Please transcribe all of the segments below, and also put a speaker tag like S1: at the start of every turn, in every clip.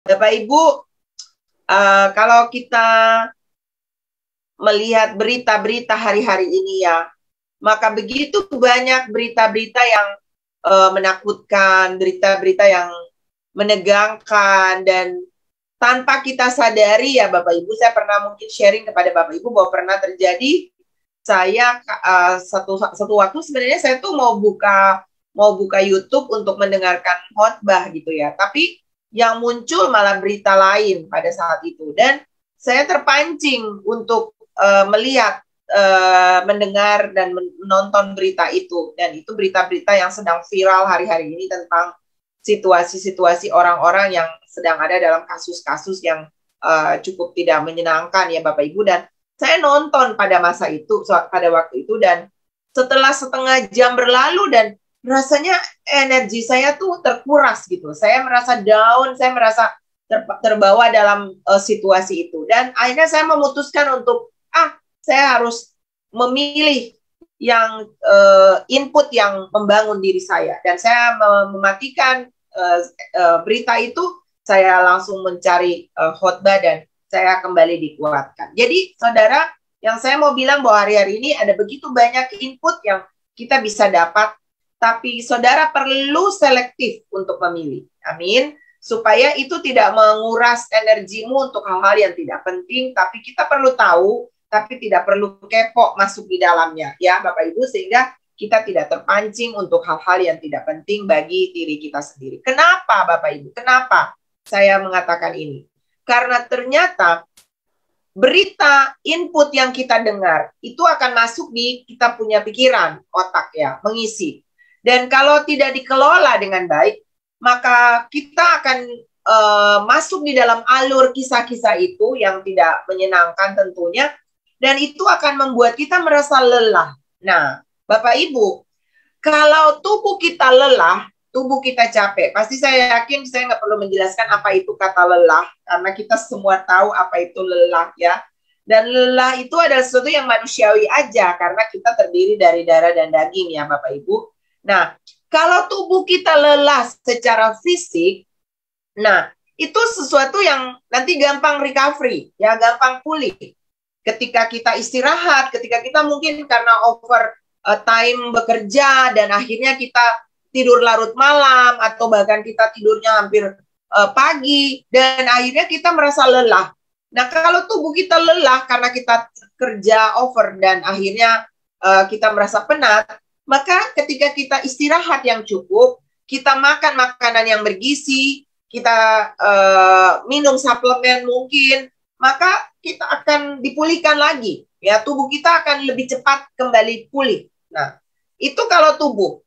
S1: Bapak Ibu, kalau kita melihat berita-berita hari-hari ini ya, maka begitu banyak berita-berita yang menakutkan, berita-berita yang menegangkan, dan tanpa kita sadari ya Bapak Ibu, saya pernah mungkin sharing kepada Bapak Ibu bahwa pernah terjadi saya satu waktu sebenarnya saya tuh mau buka YouTube untuk mendengarkan khotbah gitu ya, tapi yang muncul malah berita lain pada saat itu, dan saya terpancing untuk melihat, mendengar dan menonton berita itu, dan itu berita-berita yang sedang viral hari-hari ini tentang situasi-situasi orang-orang yang sedang ada dalam kasus-kasus yang cukup tidak menyenangkan ya Bapak Ibu. Dan saya nonton pada masa itu, pada waktu itu, dan setelah setengah jam berlalu dan rasanya energi saya tuh terkuras gitu. Saya merasa down, saya merasa terbawa dalam situasi itu. Dan akhirnya saya memutuskan untuk, saya harus memilih yang input yang membangun diri saya. Dan saya mematikan berita itu, saya langsung mencari khotbah dan saya kembali dikuatkan. Jadi saudara, yang saya mau bilang bahwa hari-hari ini ada begitu banyak input yang kita bisa dapat, tapi saudara perlu selektif untuk memilih. Amin. Supaya itu tidak menguras energimu untuk hal-hal yang tidak penting, tapi kita perlu tahu, tapi tidak perlu kepo masuk di dalamnya, ya Bapak Ibu, sehingga kita tidak terpancing untuk hal-hal yang tidak penting bagi diri kita sendiri. Kenapa Bapak Ibu? Kenapa saya mengatakan ini? Karena ternyata berita input yang kita dengar itu akan masuk di kita punya pikiran, otak ya, mengisi. Dan kalau tidak dikelola dengan baik, maka kita akan masuk di dalam alur kisah-kisah itu yang tidak menyenangkan tentunya, dan itu akan membuat kita merasa lelah. Nah, Bapak Ibu, kalau tubuh kita lelah, tubuh kita capek. Pasti saya yakin saya nggak perlu menjelaskan apa itu kata lelah, karena kita semua tahu apa itu lelah ya. Dan lelah itu adalah sesuatu yang manusiawi aja, karena kita terdiri dari darah dan daging ya Bapak Ibu. Nah, kalau tubuh kita lelah secara fisik, nah itu sesuatu yang nanti gampang recovery, ya gampang pulih. Ketika kita istirahat, ketika kita mungkin karena over time bekerja dan akhirnya kita tidur larut malam, atau bahkan kita tidurnya hampir pagi, dan akhirnya kita merasa lelah. Nah, kalau tubuh kita lelah karena kita kerja over dan akhirnya kita merasa penat, maka ketika kita istirahat yang cukup, kita makan makanan yang bergizi, kita minum suplemen mungkin, maka kita akan dipulihkan lagi. Ya, tubuh kita akan lebih cepat kembali pulih. Nah, itu kalau tubuh.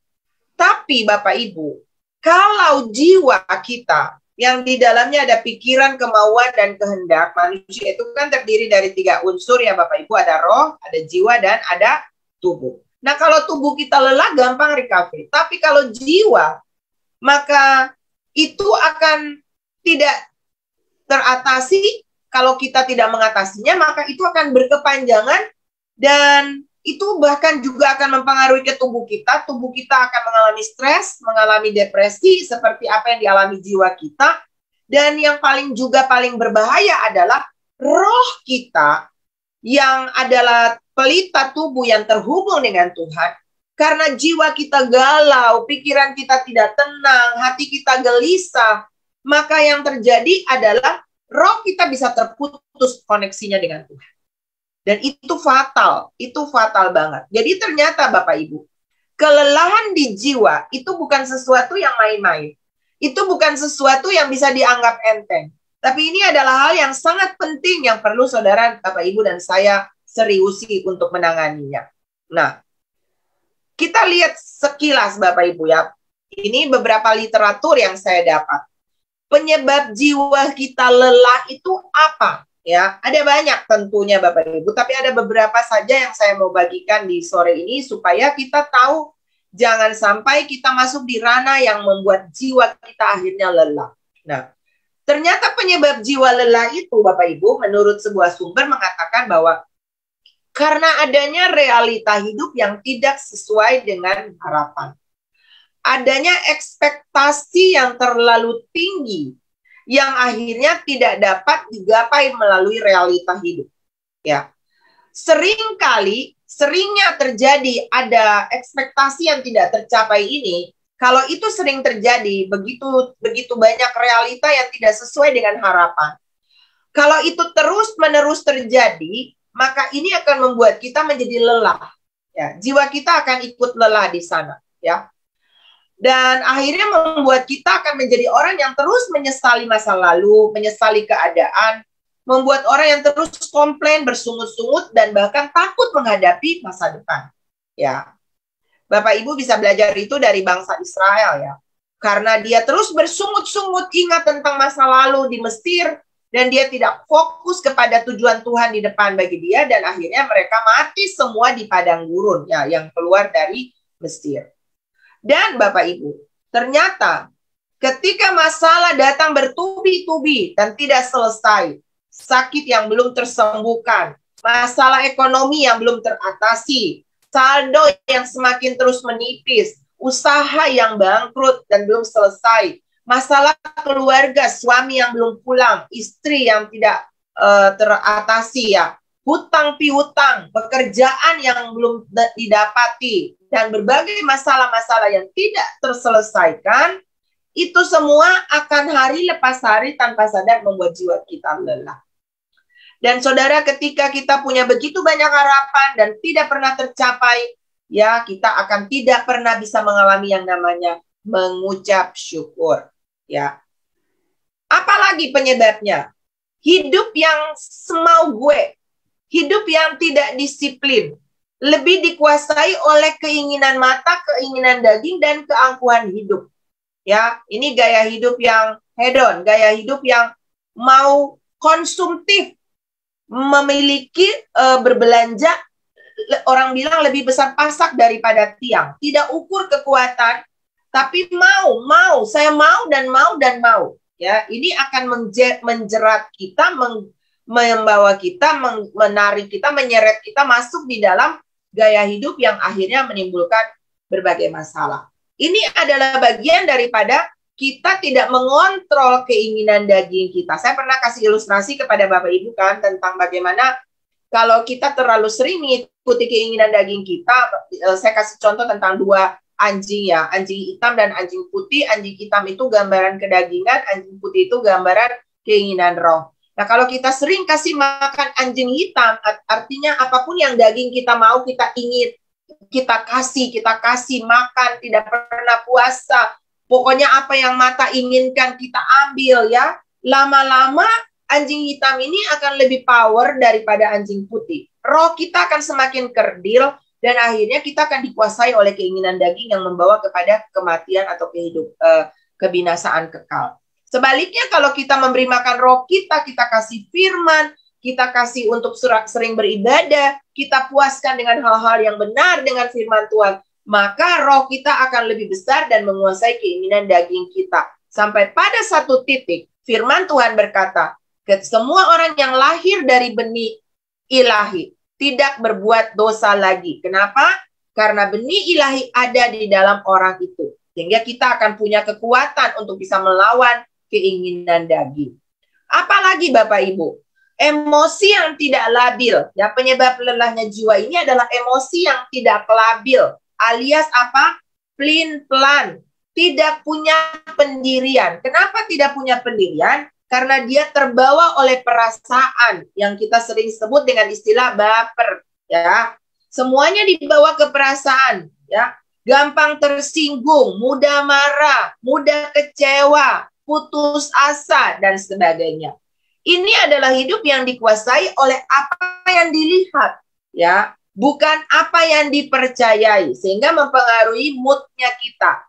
S1: Tapi Bapak Ibu, kalau jiwa kita yang di dalamnya ada pikiran, kemauan, dan kehendak, manusia itu kan terdiri dari 3 unsur ya Bapak Ibu, ada roh, ada jiwa, dan ada tubuh. Nah, kalau tubuh kita lelah, gampang recovery. Tapi kalau jiwa, maka itu akan tidak teratasi. Kalau kita tidak mengatasinya, maka itu akan berkepanjangan, dan itu bahkan juga akan mempengaruhi ke tubuh kita. Tubuh kita akan mengalami stres, mengalami depresi, seperti apa yang dialami jiwa kita. Dan yang paling berbahaya adalah roh kita, yang adalah pelita tubuh yang terhubung dengan Tuhan. Karena jiwa kita galau, pikiran kita tidak tenang, hati kita gelisah, maka yang terjadi adalah roh kita bisa terputus koneksinya dengan Tuhan. Dan itu fatal banget. Jadi ternyata Bapak Ibu, kelelahan di jiwa itu bukan sesuatu yang main-main. Itu bukan sesuatu yang bisa dianggap enteng. Tapi ini adalah hal yang sangat penting yang perlu saudara, Bapak Ibu, dan saya seriusi untuk menanganinya. Nah, kita lihat sekilas Bapak Ibu ya. Ini beberapa literatur yang saya dapat. Penyebab jiwa kita lelah itu apa? Ya, ada banyak tentunya Bapak Ibu, tapi ada beberapa saja yang saya mau bagikan di sore ini supaya kita tahu jangan sampai kita masuk di ranah yang membuat jiwa kita akhirnya lelah. Nah, ternyata penyebab jiwa lelah itu Bapak Ibu menurut sebuah sumber mengatakan bahwa karena adanya realita hidup yang tidak sesuai dengan harapan. Adanya ekspektasi yang terlalu tinggi, yang akhirnya tidak dapat digapai melalui realita hidup. Ya, seringnya terjadi ada ekspektasi yang tidak tercapai ini. Kalau itu sering terjadi, begitu banyak realita yang tidak sesuai dengan harapan. Kalau itu terus-menerus terjadi, maka ini akan membuat kita menjadi lelah. Ya, jiwa kita akan ikut lelah di sana. Ya, dan akhirnya membuat kita akan menjadi orang yang terus menyesali masa lalu, menyesali keadaan, membuat orang yang terus komplain, bersungut-sungut, dan bahkan takut menghadapi masa depan. Ya, Bapak Ibu bisa belajar itu dari bangsa Israel ya. Karena dia terus bersungut-sungut ingat tentang masa lalu di Mesir, dan dia tidak fokus kepada tujuan Tuhan di depan bagi dia, dan akhirnya mereka mati semua di padang gurun ya, yang keluar dari Mesir. Dan Bapak Ibu, ternyata ketika masalah datang bertubi-tubi dan tidak selesai, sakit yang belum tersembuhkan, masalah ekonomi yang belum teratasi, saldo yang semakin terus menipis, usaha yang bangkrut dan belum selesai, masalah keluarga, suami yang belum pulang, istri yang tidak teratasi ya, hutang piutang, pekerjaan yang belum didapati, dan berbagai masalah-masalah yang tidak terselesaikan, itu semua akan hari lepas hari tanpa sadar membuat jiwa kita lelah. Dan saudara, ketika kita punya begitu banyak harapan dan tidak pernah tercapai, ya kita akan tidak pernah bisa mengalami yang namanya mengucap syukur. Ya, apalagi penyebabnya? Hidup yang semau gue, hidup yang tidak disiplin, lebih dikuasai oleh keinginan mata, keinginan daging, dan keangkuhan hidup. Ya, ini gaya hidup yang hedon, gaya hidup yang mau konsumtif, memiliki berbelanja, orang bilang lebih besar pasak daripada tiang. Tidak ukur kekuatan, tapi mau, saya mau dan mau. Ya, ini akan menjerat kita, membawa kita, menarik kita, menyeret kita masuk di dalam gaya hidup yang akhirnya menimbulkan berbagai masalah. Ini adalah bagian daripada kita tidak mengontrol keinginan daging kita. Saya pernah kasih ilustrasi kepada Bapak Ibu kan tentang bagaimana kalau kita terlalu sering mengikuti keinginan daging kita. Saya kasih contoh tentang dua anjing ya, anjing hitam dan anjing putih. Anjing hitam itu gambaran kedagingan, anjing putih itu gambaran keinginan roh. Nah, kalau kita sering kasih makan anjing hitam, artinya apapun yang daging kita mau, kita ingin, kita kasih makan, tidak pernah puasa. Pokoknya apa yang mata inginkan kita ambil ya. Lama-lama anjing hitam ini akan lebih power daripada anjing putih. Roh kita akan semakin kerdil, dan akhirnya kita akan dikuasai oleh keinginan daging yang membawa kepada kematian atau kebinasaan kekal. Sebaliknya kalau kita memberi makan roh kita kasih firman, kita kasih untuk sering beribadah, kita puaskan dengan hal-hal yang benar dengan firman Tuhan, maka roh kita akan lebih besar dan menguasai keinginan daging kita. Sampai pada satu titik, firman Tuhan berkata, semua orang yang lahir dari benih ilahi tidak berbuat dosa lagi. Kenapa? Karena benih ilahi ada di dalam orang itu. Sehingga kita akan punya kekuatan untuk bisa melawan keinginan daging. Apalagi Bapak Ibu, emosi yang tidak labil. Ya, penyebab lelahnya jiwa ini adalah emosi yang tidak labil, alias apa? Pelin-pelan, tidak punya pendirian. Kenapa tidak punya pendirian? Karena dia terbawa oleh perasaan yang kita sering sebut dengan istilah baper. Ya, semuanya dibawa ke perasaan. Ya, gampang tersinggung, mudah marah, mudah kecewa, putus asa, dan sebagainya. Ini adalah hidup yang dikuasai oleh apa yang dilihat, ya, bukan apa yang dipercayai, sehingga mempengaruhi moodnya kita.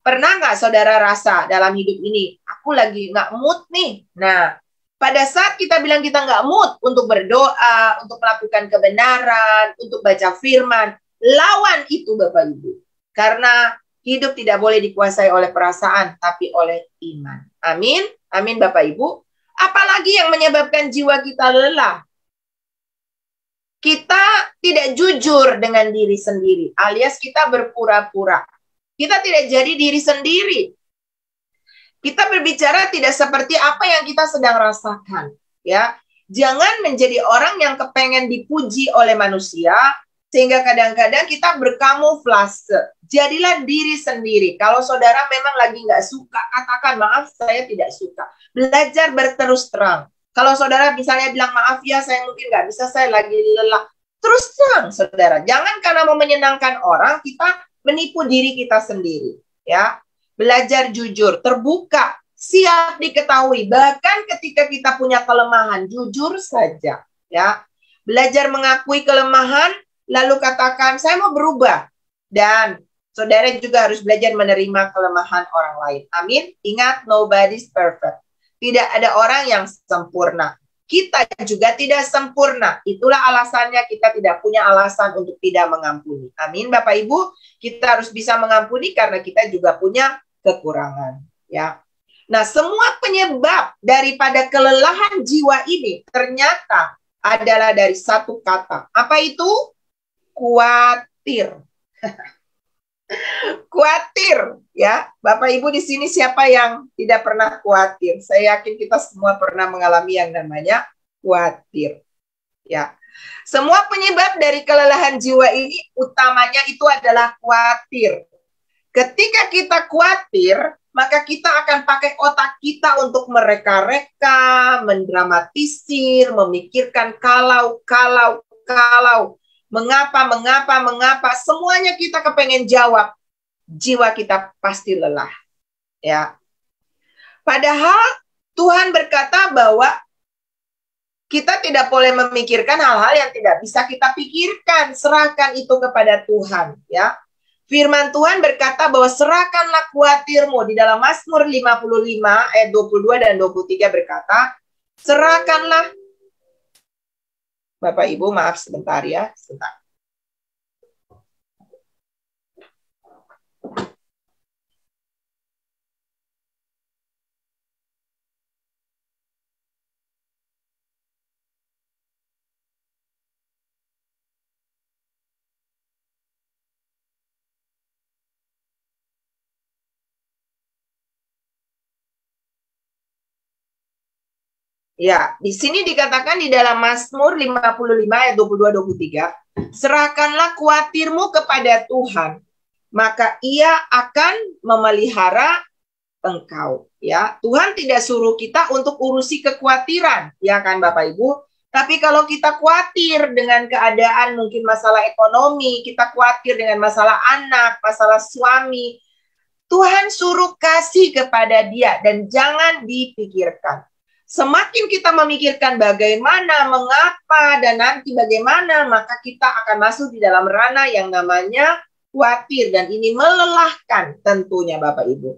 S1: Pernah nggak saudara rasa dalam hidup ini, aku lagi nggak mood nih? Nah, pada saat kita bilang kita nggak mood untuk berdoa, untuk melakukan kebenaran, untuk baca firman, lawan itu Bapak Ibu. Karena hidup tidak boleh dikuasai oleh perasaan, tapi oleh iman. Amin. Amin Bapak Ibu. Apalagi yang menyebabkan jiwa kita lelah? Kita tidak jujur dengan diri sendiri, alias kita berpura-pura. Kita tidak jadi diri sendiri. Kita berbicara tidak seperti apa yang kita sedang rasakan, ya. Jangan menjadi orang yang kepengen dipuji oleh manusia, sehingga kadang-kadang kita berkamuflase. Jadilah diri sendiri. Kalau saudara memang lagi nggak suka, katakan maaf, saya tidak suka. Belajar berterus terang. Kalau saudara misalnya bilang maaf ya, saya mungkin nggak bisa, saya lagi lelah. Terus terang, saudara. Jangan karena mau menyenangkan orang, kita menipu diri kita sendiri, ya. Belajar jujur, terbuka, siap diketahui. Bahkan ketika kita punya kelemahan, jujur saja, ya. Belajar mengakui kelemahan, lalu katakan, saya mau berubah. Dan saudara juga harus belajar menerima kelemahan orang lain. Amin. Ingat, nobody's perfect. Tidak ada orang yang sempurna. Kita juga tidak sempurna. Itulah alasannya kita tidak punya alasan untuk tidak mengampuni. Amin, Bapak Ibu. Kita harus bisa mengampuni karena kita juga punya kekurangan, ya. Nah, semua penyebab daripada kelelahan jiwa ini ternyata adalah dari satu kata. Apa itu? Khawatir. Khawatir, ya. Bapak Ibu di sini siapa yang tidak pernah khawatir? Saya yakin kita semua pernah mengalami yang namanya khawatir, ya. Semua penyebab dari kelelahan jiwa ini utamanya itu adalah khawatir. Ketika kita khawatir, maka kita akan pakai otak kita untuk mereka-reka, mendramatisir, memikirkan kalau, mengapa, semuanya kita kepengen jawab. Jiwa kita pasti lelah, ya. Padahal Tuhan berkata bahwa kita tidak boleh memikirkan hal-hal yang tidak bisa kita pikirkan. Serahkan itu kepada Tuhan, ya. Firman Tuhan berkata bahwa serahkanlah khawatirmu. Di dalam Mazmur 55 ayat 22 dan 23 berkata, serahkanlah. Bapak Ibu maaf sebentar ya, sebentar. Ya, di sini dikatakan di dalam Mazmur 55 ayat 22-23, serahkanlah khawatirmu kepada Tuhan, maka Ia akan memelihara engkau. Ya, Tuhan tidak suruh kita untuk urusi kekhawatiran, ya kan Bapak Ibu? Tapi kalau kita khawatir dengan keadaan mungkin masalah ekonomi, kita khawatir dengan masalah anak, masalah suami, Tuhan suruh kasih kepada Dia dan jangan dipikirkan. Semakin kita memikirkan bagaimana, mengapa, dan nanti bagaimana, maka kita akan masuk di dalam ranah yang namanya khawatir. Dan ini melelahkan tentunya Bapak Ibu.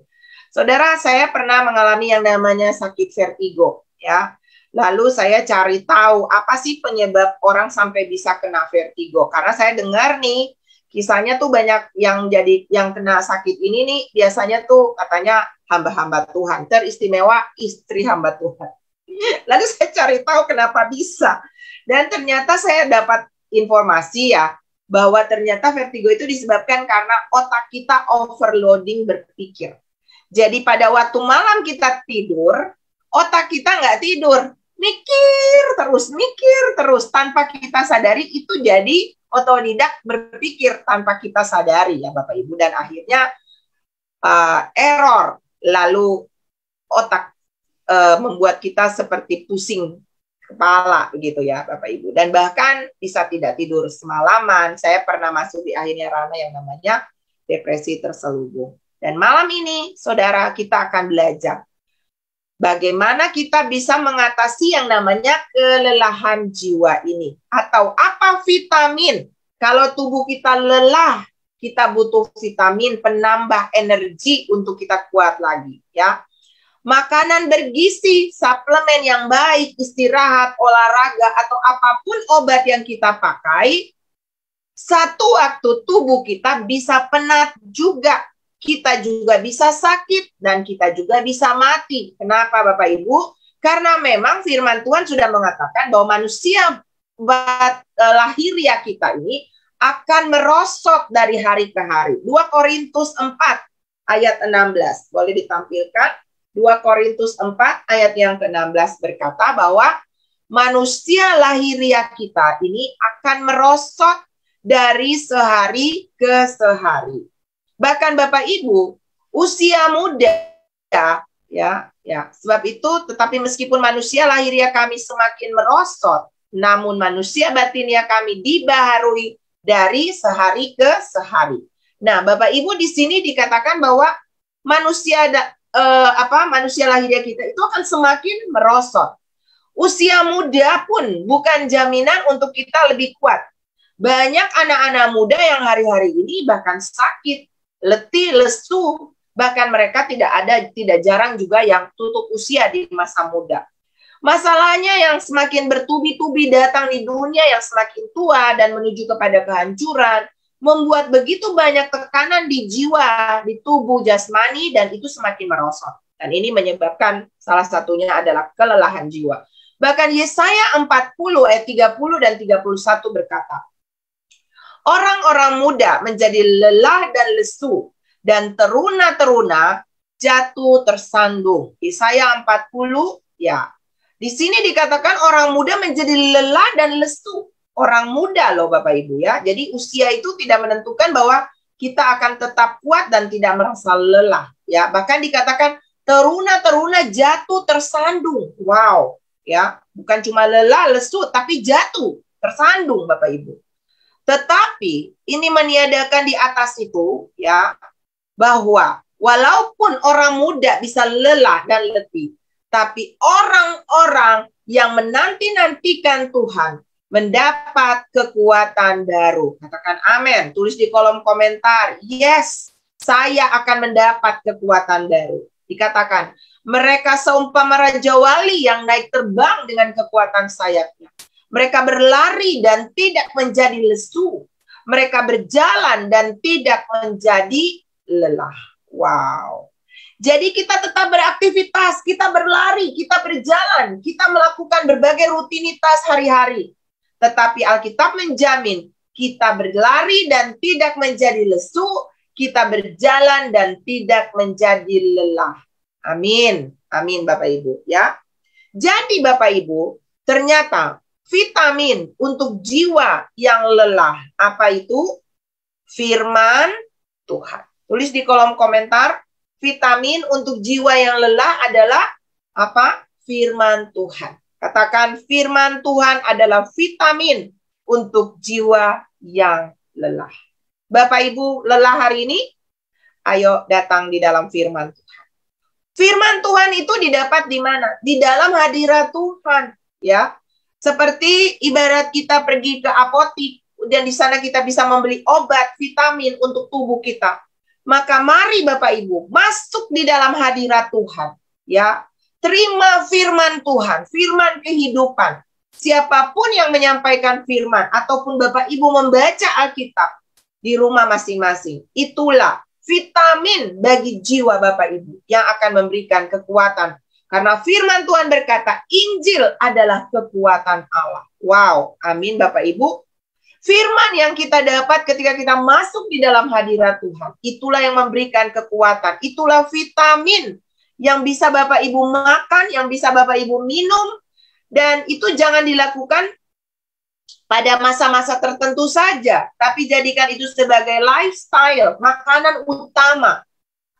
S1: Saudara, saya pernah mengalami yang namanya sakit vertigo, ya. Lalu saya cari tahu apa sih penyebab orang sampai bisa kena vertigo. Karena saya dengar nih, kisahnya tuh banyak yang kena sakit ini nih, biasanya tuh katanya hamba-hamba Tuhan, teristimewa istri hamba Tuhan. Lalu saya cari tahu kenapa bisa. Dan ternyata saya dapat informasi ya, bahwa ternyata vertigo itu disebabkan karena otak kita overloading berpikir. Jadi pada waktu malam kita tidur, otak kita nggak tidur. Mikir terus. Tanpa kita sadari itu jadi otodidak berpikir tanpa kita sadari ya Bapak Ibu. Dan akhirnya error. Lalu otak membuat kita seperti pusing kepala begitu ya Bapak Ibu. Dan bahkan bisa tidak tidur semalaman. Saya pernah masuk di akhirnya ranah yang namanya depresi terselubung. Dan malam ini saudara kita akan belajar bagaimana kita bisa mengatasi yang namanya kelelahan jiwa ini. Atau apa vitamin. Kalau tubuh kita lelah, kita butuh vitamin penambah energi untuk kita kuat lagi ya. Makanan bergizi, suplemen yang baik, istirahat, olahraga, atau apapun obat yang kita pakai, satu waktu tubuh kita bisa penat juga. Kita juga bisa sakit dan kita juga bisa mati. Kenapa Bapak Ibu? Karena memang firman Tuhan sudah mengatakan bahwa manusia lahiriah kita ini akan merosot dari hari ke hari. 2 Korintus 4 ayat 16. Boleh ditampilkan? 2 Korintus 4 ayat yang ke-16 berkata bahwa manusia lahiriah kita ini akan merosot dari sehari ke sehari. Bahkan Bapak Ibu, usia muda ya, sebab itu tetapi meskipun manusia lahiriah kami semakin merosot, namun manusia batiniah kami dibaharui dari sehari ke sehari. Nah, Bapak Ibu di sini dikatakan bahwa manusia manusia lahiriah kita itu akan semakin merosot. Usia muda pun bukan jaminan untuk kita lebih kuat. Banyak anak-anak muda yang hari-hari ini bahkan sakit, letih, lesu, bahkan mereka tidak jarang juga yang tutup usia di masa muda. Masalahnya yang semakin bertubi-tubi datang di dunia yang semakin tua dan menuju kepada kehancuran, membuat begitu banyak tekanan di jiwa, di tubuh jasmani, dan itu semakin merosot. Dan ini menyebabkan salah satunya adalah kelelahan jiwa. Bahkan Yesaya 40 ayat 30 dan 31 berkata, orang-orang muda menjadi lelah dan lesu, dan teruna-teruna jatuh tersandung. Yesaya 40, ya. Di sini dikatakan orang muda menjadi lelah dan lesu. Orang muda loh Bapak Ibu ya. Jadi usia itu tidak menentukan bahwa kita akan tetap kuat dan tidak merasa lelah. Ya, bahkan dikatakan teruna-teruna jatuh tersandung. Wow, ya. Bukan cuma lelah, lesu, tapi jatuh, tersandung Bapak Ibu. Tetapi ini meniadakan di atas itu ya, bahwa walaupun orang muda bisa lelah dan letih, tapi orang-orang yang menanti-nantikan Tuhan mendapat kekuatan baru. Katakan amin. Tulis di kolom komentar. Yes, saya akan mendapat kekuatan baru. Dikatakan, mereka seumpama raja wali yang naik terbang dengan kekuatan sayapnya. Mereka berlari dan tidak menjadi lesu. Mereka berjalan dan tidak menjadi lelah. Wow. Jadi kita tetap beraktivitas, kita berlari, kita berjalan, kita melakukan berbagai rutinitas hari-hari. Tetapi Alkitab menjamin kita berlari dan tidak menjadi lesu, kita berjalan dan tidak menjadi lelah. Amin. Amin Bapak Ibu ya. Jadi Bapak Ibu, ternyata vitamin untuk jiwa yang lelah, apa itu? Firman Tuhan. Tulis di kolom komentar. Vitamin untuk jiwa yang lelah adalah apa? Firman Tuhan. Katakan firman Tuhan adalah vitamin untuk jiwa yang lelah. Bapak Ibu lelah hari ini? Ayo datang di dalam firman Tuhan. Firman Tuhan itu didapat di mana? Di dalam hadirat Tuhan, ya. Seperti ibarat kita pergi ke apotik dan di sana kita bisa membeli obat, vitamin untuk tubuh kita. Maka mari Bapak Ibu masuk di dalam hadirat Tuhan, ya. Terima firman Tuhan, firman kehidupan. Siapapun yang menyampaikan firman ataupun Bapak Ibu membaca Alkitab di rumah masing-masing, itulah vitamin bagi jiwa Bapak Ibu yang akan memberikan kekuatan. Karena firman Tuhan berkata, Injil adalah kekuatan Allah. Wow, amin Bapak Ibu. Firman yang kita dapat ketika kita masuk di dalam hadirat Tuhan, itulah yang memberikan kekuatan. Itulah vitamin yang bisa Bapak Ibu makan, yang bisa Bapak Ibu minum. Dan itu jangan dilakukan pada masa-masa tertentu saja, tapi jadikan itu sebagai lifestyle, makanan utama.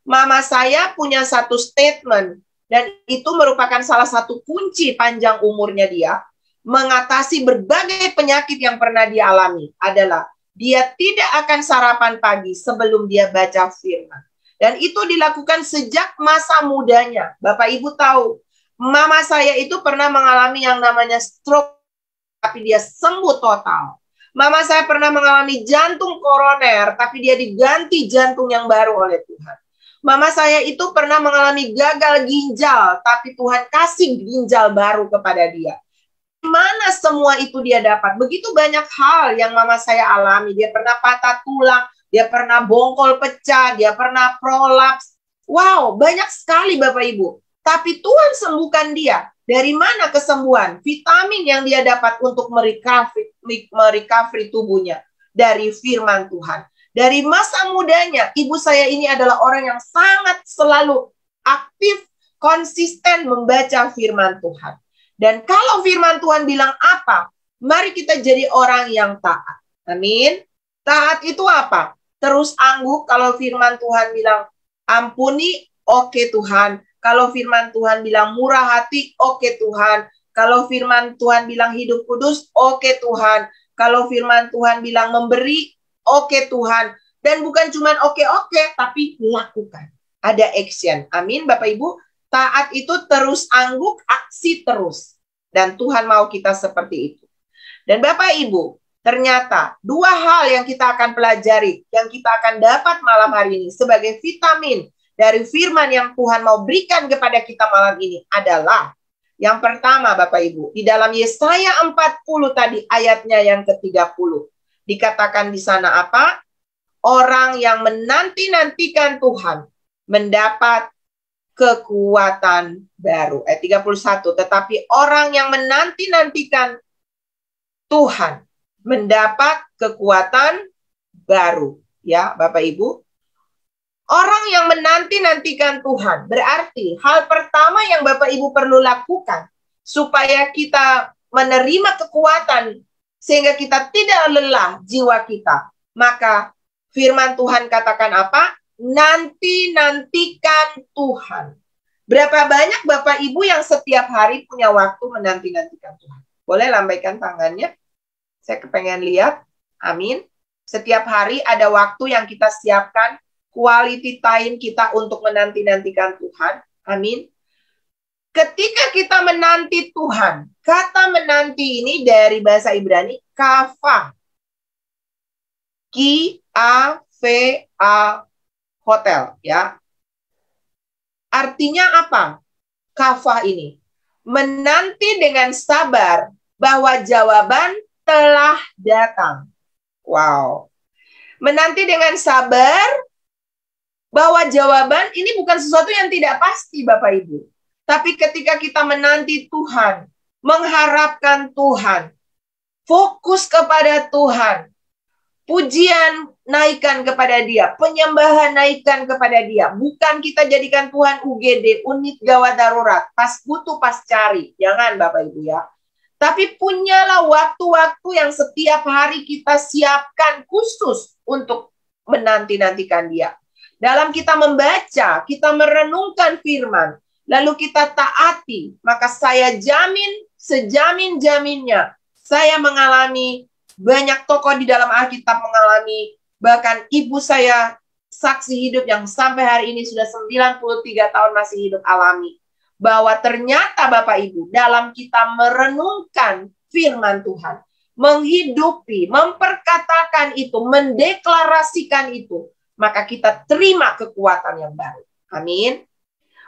S1: Mama saya punya satu statement, dan itu merupakan salah satu kunci panjang umurnya dia, mengatasi berbagai penyakit yang pernah dia alami, adalah dia tidak akan sarapan pagi sebelum dia baca firman. Dan itu dilakukan sejak masa mudanya. Bapak Ibu tahu, mama saya itu pernah mengalami yang namanya stroke, tapi dia sembuh total. Mama saya pernah mengalami jantung koroner, tapi dia diganti jantung yang baru oleh Tuhan. Mama saya itu pernah mengalami gagal ginjal, tapi Tuhan kasih ginjal baru kepada dia. Mana semua itu dia dapat? Begitu banyak hal yang mama saya alami. Dia pernah patah tulang, dia pernah bongkol pecah, dia pernah prolaps. Wow, banyak sekali Bapak Ibu. Tapi Tuhan sembuhkan dia. Dari mana kesembuhan? Vitamin yang dia dapat untuk merecovery tubuhnya. Dari firman Tuhan. Dari masa mudanya, ibu saya ini adalah orang yang sangat selalu aktif, konsisten membaca firman Tuhan. Dan kalau firman Tuhan bilang apa, mari kita jadi orang yang taat. Amin. Taat itu apa? Terus angguk kalau firman Tuhan bilang ampuni, oke Tuhan. Kalau firman Tuhan bilang murah hati, oke Tuhan. Kalau firman Tuhan bilang hidup kudus, oke Tuhan. Kalau firman Tuhan bilang memberi, oke Tuhan. Dan bukan cuma oke-oke, tapi lakukan. Ada action. Amin, Bapak Ibu. Taat itu terus angguk, aksi terus. Dan Tuhan mau kita seperti itu. Dan Bapak Ibu, ternyata dua hal yang kita akan pelajari, yang kita akan dapat malam hari ini sebagai vitamin dari firman yang Tuhan mau berikan kepada kita malam ini adalah yang pertama Bapak Ibu, di dalam Yesaya 40 tadi ayatnya yang ke-30. Dikatakan di sana apa? Orang yang menanti-nantikan Tuhan mendapat kekuatan baru. Ayat 31, tetapi orang yang menanti-nantikan Tuhan mendapat kekuatan baru. Ya, Bapak Ibu. Orang yang menanti-nantikan Tuhan, berarti hal pertama yang Bapak Ibu perlu lakukan supaya kita menerima kekuatan sehingga kita tidak lelah jiwa kita. Maka firman Tuhan katakan apa? Nanti-nantikan Tuhan. Berapa banyak Bapak Ibu yang setiap hari punya waktu menanti-nantikan Tuhan? Boleh lambaikan tangannya? Saya kepengen lihat. Amin. Setiap hari ada waktu yang kita siapkan, quality time kita untuk menanti-nantikan Tuhan. Amin. Ketika kita menanti Tuhan, kata menanti ini dari bahasa Ibrani, kafah. K-A-V-A hotel, ya. Artinya apa? Kafah ini. Menanti dengan sabar bahwa jawaban telah datang. Wow. Menanti dengan sabar bahwa jawaban ini bukan sesuatu yang tidak pasti, Bapak Ibu. Tapi ketika kita menanti Tuhan, mengharapkan Tuhan, fokus kepada Tuhan, pujian naikkan kepada Dia, penyembahan naikkan kepada Dia. Bukan kita jadikan Tuhan UGD, unit gawat darurat, pas butuh, pas cari. Jangan Bapak Ibu ya. Tapi punyalah waktu-waktu yang setiap hari kita siapkan khusus untuk menanti-nantikan Dia. Dalam kita membaca, kita merenungkan firman, lalu kita taati, maka saya jamin, sejamin-jaminnya, saya mengalami, banyak tokoh di dalam Alkitab mengalami, bahkan ibu saya saksi hidup yang sampai hari ini sudah 93 tahun masih hidup alami. Bahwa ternyata Bapak Ibu, dalam kita merenungkan firman Tuhan, menghidupi, memperkatakan itu, mendeklarasikan itu, maka kita terima kekuatan yang baru. Amin.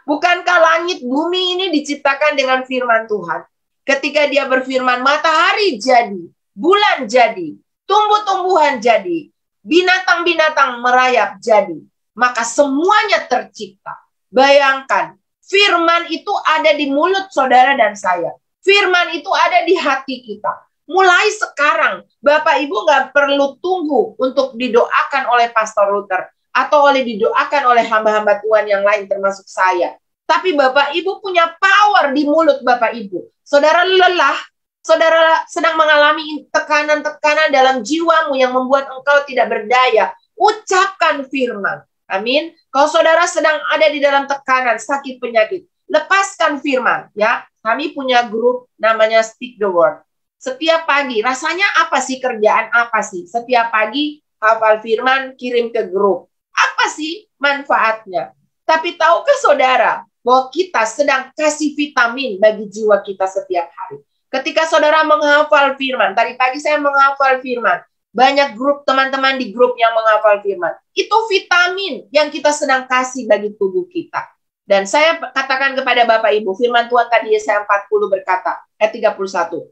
S1: Bukankah langit bumi ini diciptakan dengan firman Tuhan? Ketika Dia berfirman, matahari jadi, bulan jadi, tumbuh-tumbuhan jadi, binatang-binatang merayap jadi, maka semuanya tercipta. Bayangkan, firman itu ada di mulut saudara dan saya. Firman itu ada di hati kita. Mulai sekarang, Bapak Ibu nggak perlu tunggu untuk didoakan oleh Pastor Luther atau didoakan oleh hamba-hamba Tuhan yang lain termasuk saya. Tapi Bapak Ibu punya power di mulut Bapak Ibu. Saudara lelah, saudara sedang mengalami tekanan-tekanan dalam jiwamu yang membuat engkau tidak berdaya. Ucapkan firman. Amin. Kalau saudara sedang ada di dalam tekanan, sakit, penyakit, lepaskan firman. Ya, kami punya grup namanya Speak the Word. Setiap pagi, rasanya apa sih, kerjaan apa sih? Setiap pagi hafal firman, kirim ke grup. Apa sih manfaatnya? Tapi tahukah saudara bahwa kita sedang kasih vitamin bagi jiwa kita setiap hari? Ketika saudara menghafal firman, tadi pagi saya menghafal firman, banyak grup teman-teman di grup yang menghafal firman. Itu vitamin yang kita sedang kasih bagi tubuh kita. Dan saya katakan kepada Bapak Ibu, firman Tuhan tadi Yesaya 40 berkata, ayat 31.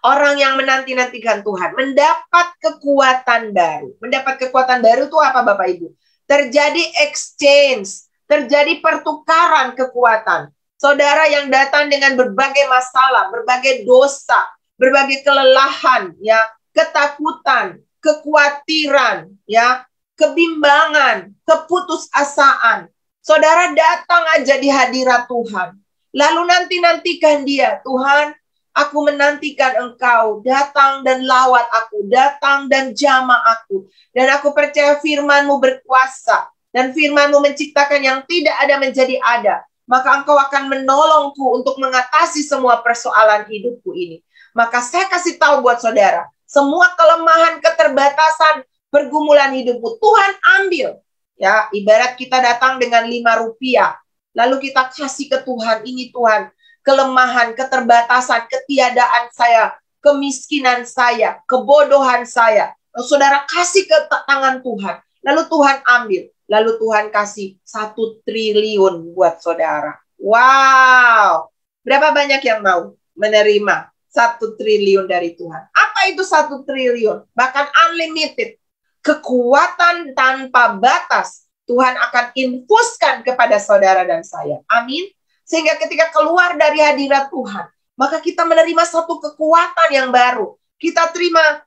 S1: Orang yang menanti-nantikan Tuhan mendapat kekuatan baru. Mendapat kekuatan baru itu apa Bapak Ibu? Terjadi exchange, terjadi pertukaran kekuatan. Saudara yang datang dengan berbagai masalah, berbagai dosa, berbagai kelelahan, ya, ketakutan, kekhawatiran, ya, kebimbangan, keputusasaan. Saudara datang aja di hadirat Tuhan. Lalu nanti-nantikan dia, Tuhan, aku menantikan Engkau datang dan lawat aku, datang dan jamah aku. Dan aku percaya firman-Mu berkuasa. Dan firman-Mu menciptakan yang tidak ada menjadi ada. Maka Engkau akan menolongku untuk mengatasi semua persoalan hidupku ini. Maka saya kasih tahu buat saudara, semua kelemahan, keterbatasan, pergumulan hidupmu, Tuhan ambil. Ya, ibarat kita datang dengan 5 rupiah. Lalu kita kasih ke Tuhan, ini Tuhan, kelemahan, keterbatasan, ketiadaan saya, kemiskinan saya, kebodohan saya. Lalu saudara kasih ke tangan Tuhan. Lalu Tuhan ambil. Lalu Tuhan kasih 1 triliun buat saudara. Wow. Berapa banyak yang mau menerima 1 triliun dari Tuhan? Apa itu 1 triliun? Bahkan unlimited. Kekuatan tanpa batas. Tuhan akan infuskan kepada saudara dan saya. Amin. Sehingga ketika keluar dari hadirat Tuhan, maka kita menerima satu kekuatan yang baru. Kita terima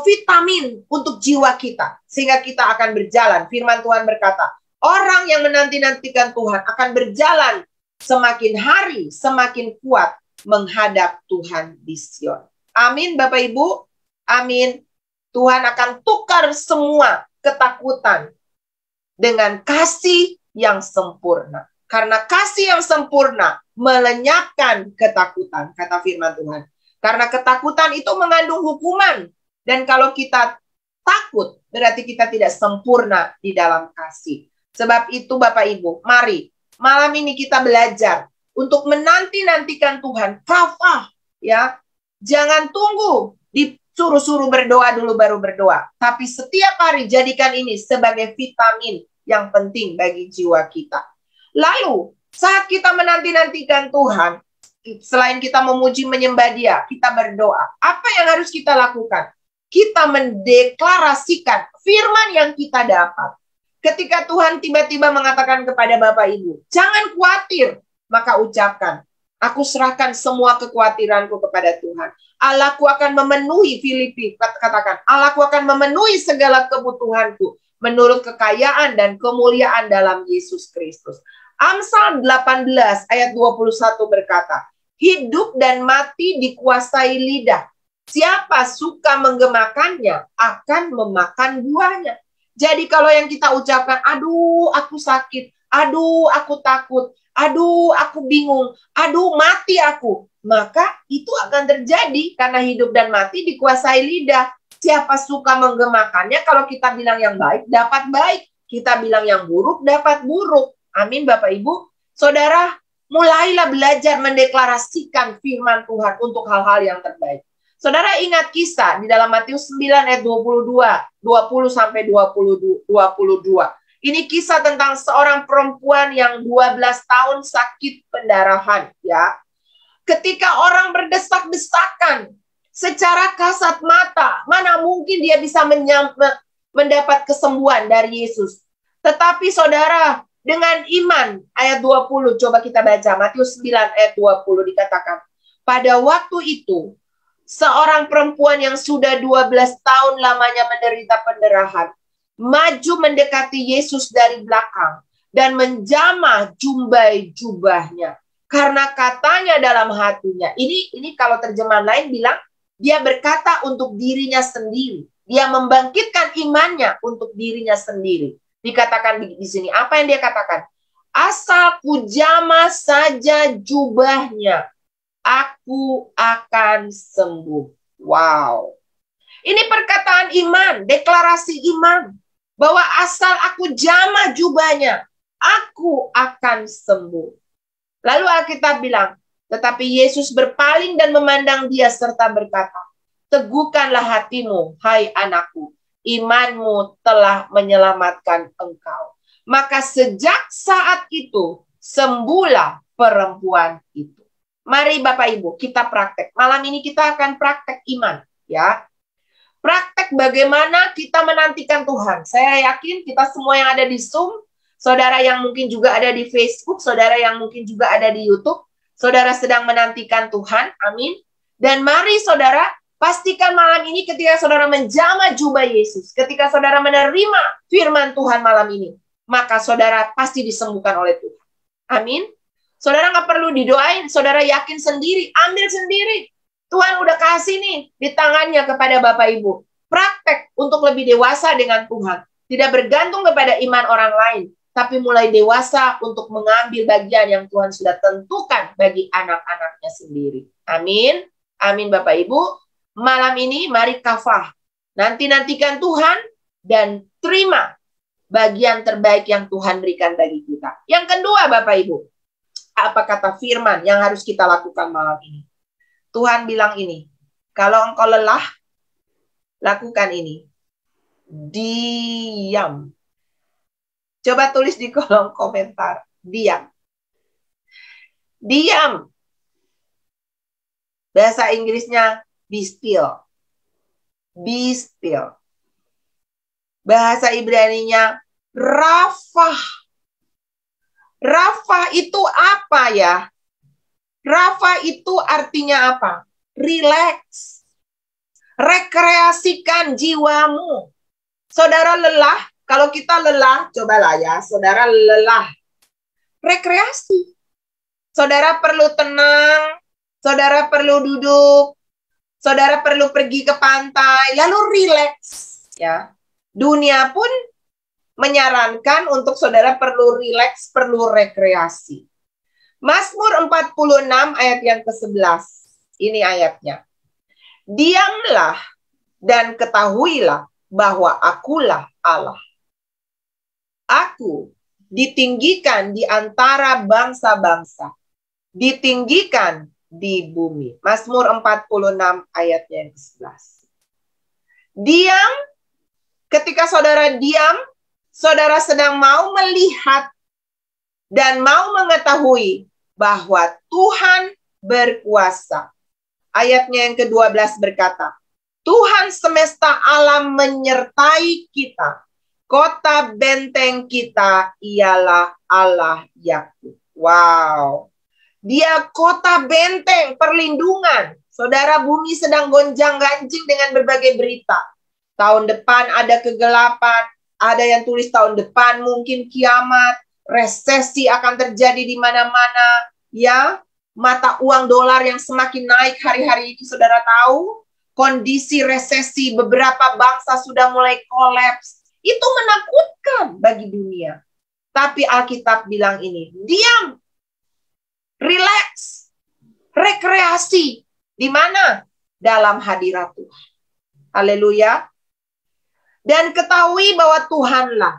S1: vitamin untuk jiwa kita. Sehingga kita akan berjalan. Firman Tuhan berkata, orang yang menanti-nantikan Tuhan akan berjalan semakin hari, semakin kuat menghadap Tuhan di Sion. Amin Bapak Ibu. Amin. Tuhan akan tukar semua ketakutan dengan kasih yang sempurna. Karena kasih yang sempurna melenyapkan ketakutan, kata firman Tuhan. Karena ketakutan itu mengandung hukuman. Dan kalau kita takut, berarti kita tidak sempurna di dalam kasih. Sebab itu Bapak Ibu, mari malam ini kita belajar untuk menanti-nantikan Tuhan. Kafah, ya. Jangan tunggu disuruh-suruh berdoa dulu baru berdoa. Tapi setiap hari jadikan ini sebagai vitamin yang penting bagi jiwa kita. Lalu saat kita menanti-nantikan Tuhan, selain kita memuji menyembah Dia, kita berdoa. Apa yang harus kita lakukan? Kita mendeklarasikan firman yang kita dapat. Ketika Tuhan tiba-tiba mengatakan kepada Bapak Ibu, jangan khawatir, maka ucapkan, aku serahkan semua kekhawatiranku kepada Tuhan. Allahku akan memenuhi, Filipi katakan, Allahku akan memenuhi segala kebutuhanku menurut kekayaan dan kemuliaan dalam Yesus Kristus. Amsal 18 ayat 21 berkata, hidup dan mati dikuasai lidah. Siapa suka menggemakannya akan memakan buahnya. Jadi kalau yang kita ucapkan, aduh aku sakit, aduh aku takut, aduh aku bingung, aduh mati aku, maka itu akan terjadi karena hidup dan mati dikuasai lidah. Siapa suka menggemakannya, kalau kita bilang yang baik, dapat baik. Kita bilang yang buruk, dapat buruk. Amin Bapak Ibu. Saudara, mulailah belajar mendeklarasikan firman Tuhan untuk hal-hal yang terbaik. Saudara ingat kisah di dalam Matius 9 ayat 20 sampai 22. Ini kisah tentang seorang perempuan yang 12 tahun sakit pendarahan, ya. Ketika orang berdesak-desakan secara kasat mata, mana mungkin dia bisa mendapat kesembuhan dari Yesus. Tetapi saudara, dengan iman, ayat 20, coba kita baca, Matius 9 ayat 20 dikatakan, pada waktu itu, seorang perempuan yang sudah 12 tahun lamanya menderita pendarahan, maju mendekati Yesus dari belakang, dan menjamah jumbai jubahnya. Karena katanya dalam hatinya, ini kalau terjemahan lain bilang, dia berkata untuk dirinya sendiri. Dia membangkitkan imannya untuk dirinya sendiri. Dikatakan di sini, apa yang dia katakan? Asal ku jamah saja jubahnya, aku akan sembuh. Wow. Ini perkataan iman, deklarasi iman. Bahwa asal aku jamah jubahnya, aku akan sembuh. Lalu Alkitab bilang, tetapi Yesus berpaling dan memandang dia serta berkata, teguhkanlah hatimu, hai anakku. Imanmu telah menyelamatkan engkau. Maka sejak saat itu, sembuhlah perempuan itu. Mari Bapak Ibu, kita praktek. Malam ini kita akan praktek iman, ya. Praktek bagaimana kita menantikan Tuhan. Saya yakin kita semua yang ada di Zoom, saudara yang mungkin juga ada di Facebook, saudara yang mungkin juga ada di YouTube, saudara sedang menantikan Tuhan, amin. Dan mari saudara, pastikan malam ini ketika saudara menjamah jubah Yesus, ketika saudara menerima firman Tuhan malam ini, maka saudara pasti disembuhkan oleh Tuhan. Amin. Saudara nggak perlu didoain, saudara yakin sendiri, ambil sendiri. Tuhan udah kasih nih di tangannya kepada Bapak Ibu. Praktek untuk lebih dewasa dengan Tuhan. Tidak bergantung kepada iman orang lain, tapi mulai dewasa untuk mengambil bagian yang Tuhan sudah tentukan bagi anak-anaknya sendiri. Amin. Amin Bapak Ibu. Malam ini mari kafah. Nanti-nantikan Tuhan dan terima bagian terbaik yang Tuhan berikan bagi kita. Yang kedua Bapak Ibu, apa kata firman yang harus kita lakukan malam ini? Tuhan bilang ini, kalau engkau lelah, lakukan ini. Diam. Coba tulis di kolom komentar. Diam. Diam. Bahasa Inggrisnya be still. Be still. Bahasa Ibraninya rafah. Rafah itu apa ya? Rafah itu artinya apa? Relax. Rekreasikan jiwamu. Saudara lelah, kalau kita lelah, cobalah ya, saudara lelah. Rekreasi. Saudara perlu tenang, saudara perlu duduk, saudara perlu pergi ke pantai, lalu relax. Ya. Dunia pun menyarankan untuk saudara perlu relax, perlu rekreasi. Mazmur 46 ayat yang ke-11. Ini ayatnya. Diamlah dan ketahuilah bahwa akulah Allah. Aku ditinggikan di antara bangsa-bangsa, ditinggikan di bumi. Mazmur 46 ayatnya yang ke-11. Diam, ketika saudara diam, saudara sedang mau melihat dan mau mengetahui bahwa Tuhan berkuasa. Ayatnya yang ke-12 berkata, Tuhan semesta alam menyertai kita. Kota benteng kita ialah Allah Yakub. Wow. Dia kota benteng, perlindungan. Saudara, bumi sedang gonjang-ganjing dengan berbagai berita. Tahun depan ada kegelapan, ada yang tulis tahun depan mungkin kiamat, resesi akan terjadi di mana-mana. Ya, mata uang dolar yang semakin naik hari-hari ini, saudara tahu. Kondisi resesi beberapa bangsa sudah mulai kolaps. Itu menakutkan bagi dunia. Tapi Alkitab bilang ini, diam, relax, rekreasi. Di mana? Dalam hadirat Tuhan. Haleluya. Dan ketahui bahwa Tuhanlah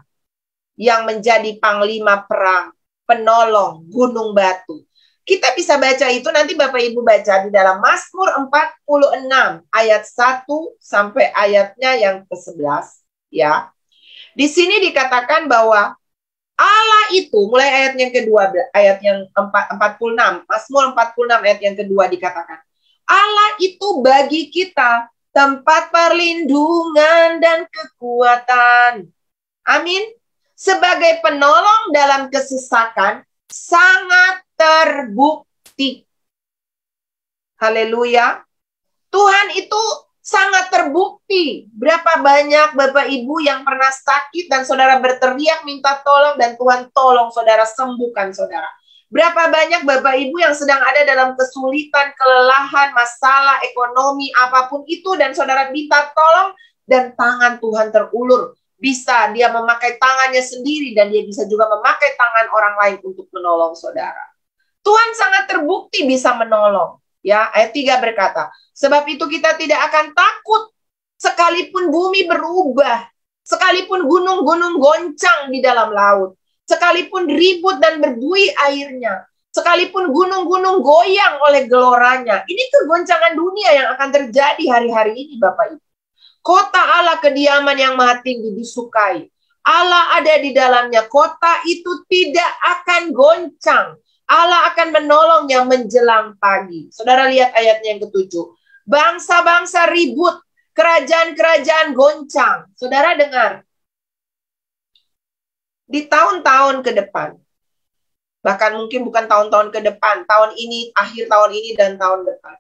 S1: yang menjadi panglima perang, penolong gunung batu. Kita bisa baca itu, nanti Bapak Ibu baca di dalam Mazmur 46 ayat 1 sampai ayatnya yang ke-11 ya. Di sini dikatakan bahwa Allah itu, mulai ayat yang kedua, ayat yang 46, Mazmur 46 ayat yang kedua dikatakan, Allah itu bagi kita tempat perlindungan dan kekuatan. Amin. Sebagai penolong dalam kesesakan, sangat terbukti. Haleluya. Tuhan itu sangat terbukti. Berapa banyak Bapak Ibu yang pernah sakit dan saudara berteriak minta tolong dan Tuhan tolong saudara, sembuhkan saudara. Berapa banyak Bapak Ibu yang sedang ada dalam kesulitan, kelelahan, masalah ekonomi, apapun itu, dan saudara minta tolong dan tangan Tuhan terulur. Bisa dia memakai tangannya sendiri dan dia bisa juga memakai tangan orang lain untuk menolong saudara. Tuhan sangat terbukti bisa menolong. Ya, ayat 3 berkata, sebab itu kita tidak akan takut sekalipun bumi berubah, sekalipun gunung-gunung goncang di dalam laut, sekalipun ribut dan berbuih airnya, sekalipun gunung-gunung goyang oleh geloranya. Ini kegoncangan dunia yang akan terjadi hari-hari ini Bapak Ibu. Kota Allah kediaman yang maha tinggi disukai. Allah ada di dalamnya. Kota itu tidak akan goncang. Allah akan menolongnya menjelang pagi. Saudara lihat ayatnya yang ke-7. Bangsa-bangsa ribut, kerajaan-kerajaan goncang. Saudara dengar. Di tahun-tahun ke depan, bahkan mungkin bukan tahun-tahun ke depan, tahun ini, akhir tahun ini dan tahun depan.